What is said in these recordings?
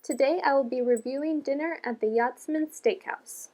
Today I will be reviewing dinner at the Yachtsman Steakhouse.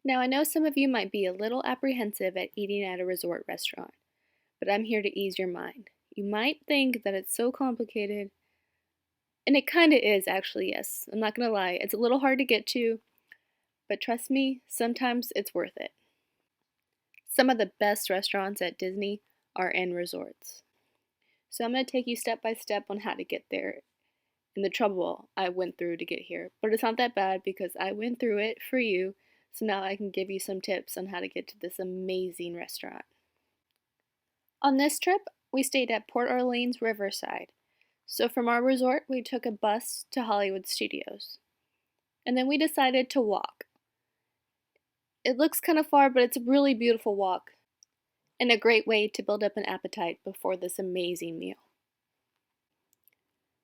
Now I know some of you might be a little apprehensive at eating at a resort restaurant, but I'm here to ease your mind. You might think that it's so complicated, and it kinda is actually, yes. I'm not gonna lie, it's a little hard to get to, but trust me, sometimes it's worth it. Some of the best restaurants at Disney are in resorts. So I'm gonna take you step by step on how to get there and the trouble I went through to get here. But it's not that bad because I went through it for you, so now I can give you some tips on how to get to this amazing restaurant. On this trip, we stayed at Port Orleans Riverside. So from our resort, we took a bus to Hollywood Studios. And then we decided to walk. It looks kind of far, but it's a really beautiful walk and a great way to build up an appetite before this amazing meal.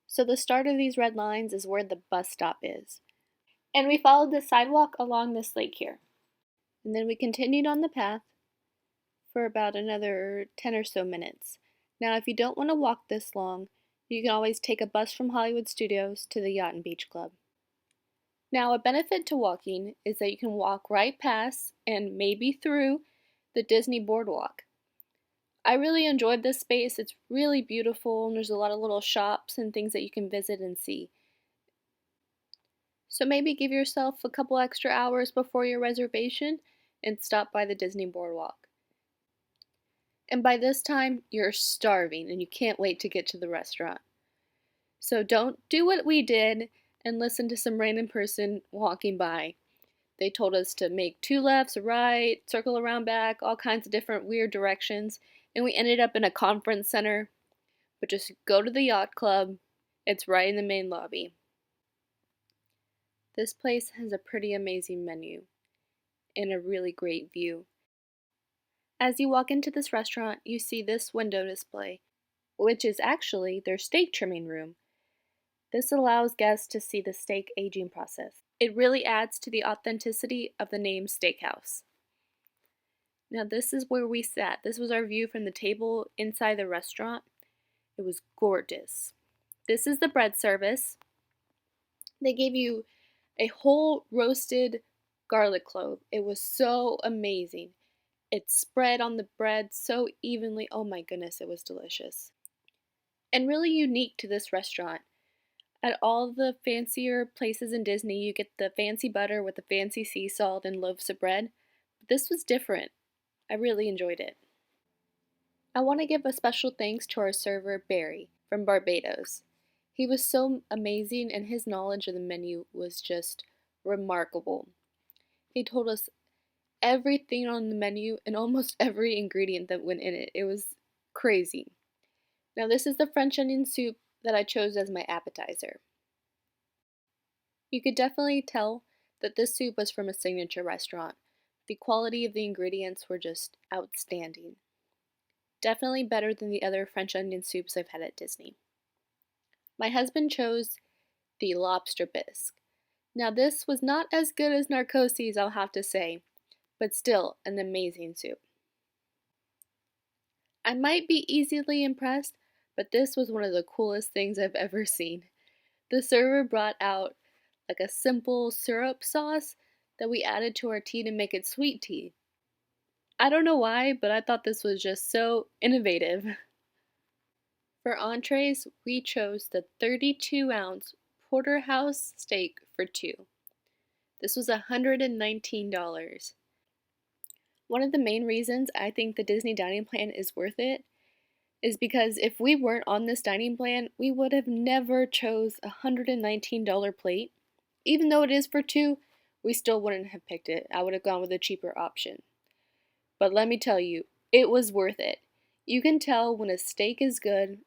So the start of these red lines is where the bus stop is. And we followed the sidewalk along this lake here. And then we continued on the path for about another 10 or so minutes. Now, if you don't want to walk this long, you can always take a bus from Hollywood Studios to the Yacht and Beach Club. Now, a benefit to walking is that you can walk right past and maybe through the Disney Boardwalk. I really enjoyed this space. It's really beautiful, and there's a lot of little shops and things that you can visit and see. So maybe give yourself a couple extra hours before your reservation and stop by the Disney Boardwalk. And by this time, you're starving and you can't wait to get to the restaurant. So don't do what we did and listen to some random person walking by. They told us to make 2 lefts, a right, circle around back, all kinds of different weird directions, and we ended up in a conference center. But just go to the yacht club. It's right in the main lobby. This place has a pretty amazing menu and a really great view. As you walk into this restaurant, you see this window display, which is actually their steak trimming room. This allows guests to see the steak aging process. It really adds to the authenticity of the name Steakhouse. Now this is where we sat. This was our view from the table inside the restaurant. It was gorgeous. This is the bread service. They gave you a whole roasted garlic clove. It was so amazing. It spread on the bread so evenly. Oh my goodness, it was delicious. And really unique to this restaurant. At all the fancier places in Disney, you get the fancy butter with the fancy sea salt and loaves of bread. But this was different. I really enjoyed it. I want to give a special thanks to our server, Barry, from Barbados. He was so amazing and his knowledge of the menu was just remarkable. He told us everything on the menu and almost every ingredient that went in it. It was crazy. Now this is the French onion soup that I chose as my appetizer. You could definitely tell that this soup was from a signature restaurant. The quality of the ingredients were just outstanding. Definitely better than the other French onion soups I've had at Disney. My husband chose the lobster bisque. Now this was not as good as Narcosis, I'll have to say, but still an amazing soup. I might be easily impressed, but this was one of the coolest things I've ever seen. The server brought out like a simple syrup sauce that we added to our tea to make it sweet tea. I don't know why, but I thought this was just so innovative. For entrees, we chose the 32-ounce porterhouse steak for 2. This was $119. One of the main reasons I think the Disney dining plan is worth it is because if we weren't on this dining plan, we would have never chose a $119 plate. Even though it is for 2, we still wouldn't have picked it. I would have gone with a cheaper option. But let me tell you, it was worth it. You can tell when a steak is good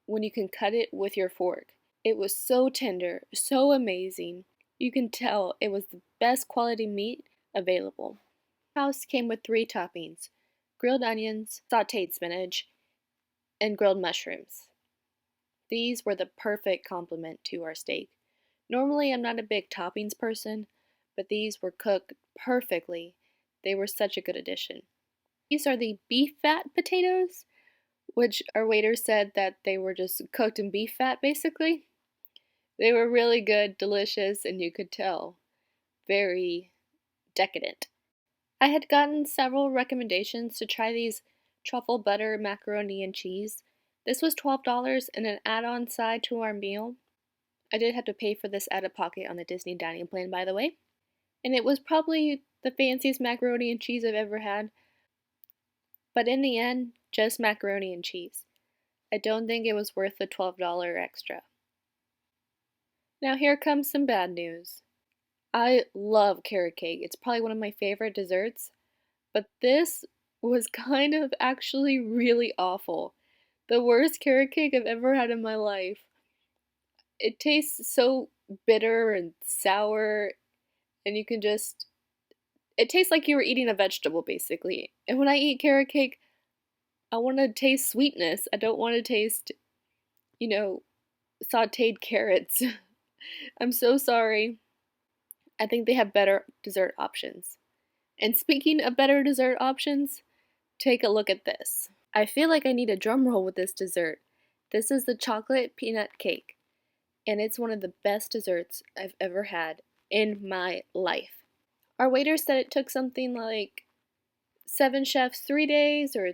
when you can cut it with your fork. It was so tender, so amazing. You can tell it was the best quality meat available. House came with 3 toppings: grilled onions, sauteed spinach, and grilled mushrooms. These were the perfect complement to our steak. Normally, I'm not a big toppings person, but these were cooked perfectly. They were such a good addition. These are the beef fat potatoes, which our waiter said that they were just cooked in beef fat basically. They were really good, delicious, and you could tell very decadent. I had gotten several recommendations to try these truffle butter macaroni and cheese. This was $12 and an add-on side to our meal. I did have to pay for this out of pocket on the Disney dining plan, by the way. And it was probably the fanciest macaroni and cheese I've ever had. But in the end, just macaroni and cheese. I don't think it was worth the $12 extra. Now here comes some bad news. I love carrot cake. It's probably one of my favorite desserts. But this was kind of actually really awful. The worst carrot cake I've ever had in my life. It tastes so bitter and sour, and you can just. It tastes like you were eating a vegetable, basically. And when I eat carrot cake, I want to taste sweetness. I don't want to taste, sauteed carrots. I'm so sorry. I think they have better dessert options. And speaking of better dessert options, take a look at this. I feel like I need a drum roll with this dessert. This is the chocolate peanut cake, and it's one of the best desserts I've ever had in my life. Our waiter said it took something like 7 chefs 3 days or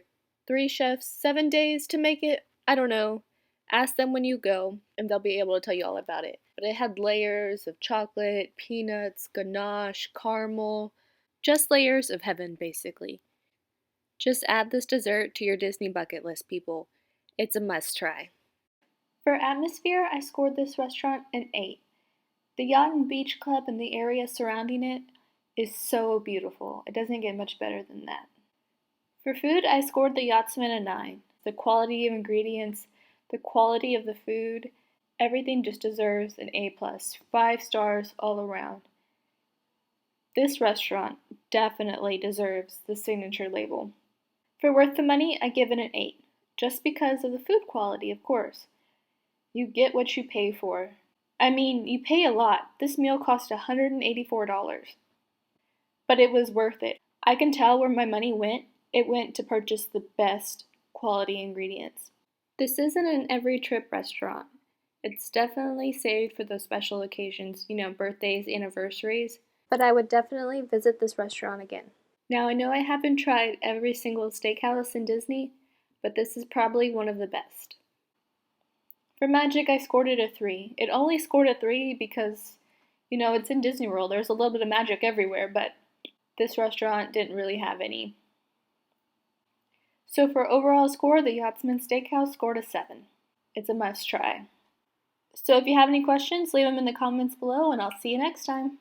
3 chefs 7 days to make it. I don't know. Ask them when you go, and they'll be able to tell you all about it. But it had layers of chocolate, peanuts, ganache, caramel, just layers of heaven, basically. Just add this dessert to your Disney bucket list, people. It's a must try. For atmosphere, I scored this restaurant an 8. The Yacht and Beach Club and the area surrounding it is so beautiful. It doesn't get much better than that. For food, I scored the Yachtsman a 9. The quality of ingredients, the quality of the food, everything just deserves an A+, 5 stars all around. This restaurant definitely deserves the signature label. For worth the money, I give it an 8, just because of the food quality, of course. You get what you pay for. I mean, you pay a lot. This meal cost $184. But it was worth it. I can tell where my money went. It went to purchase the best quality ingredients. This isn't an every trip restaurant. It's definitely saved for those special occasions, birthdays, anniversaries. But I would definitely visit this restaurant again. Now, I know I haven't tried every single steakhouse in Disney, but this is probably one of the best. For magic, I scored it a 3. It only scored a 3 because, it's in Disney World. There's a little bit of magic everywhere, but this restaurant didn't really have any. So for overall score, the Yachtsman Steakhouse scored a 7. It's a must try. So if you have any questions, leave them in the comments below, and I'll see you next time.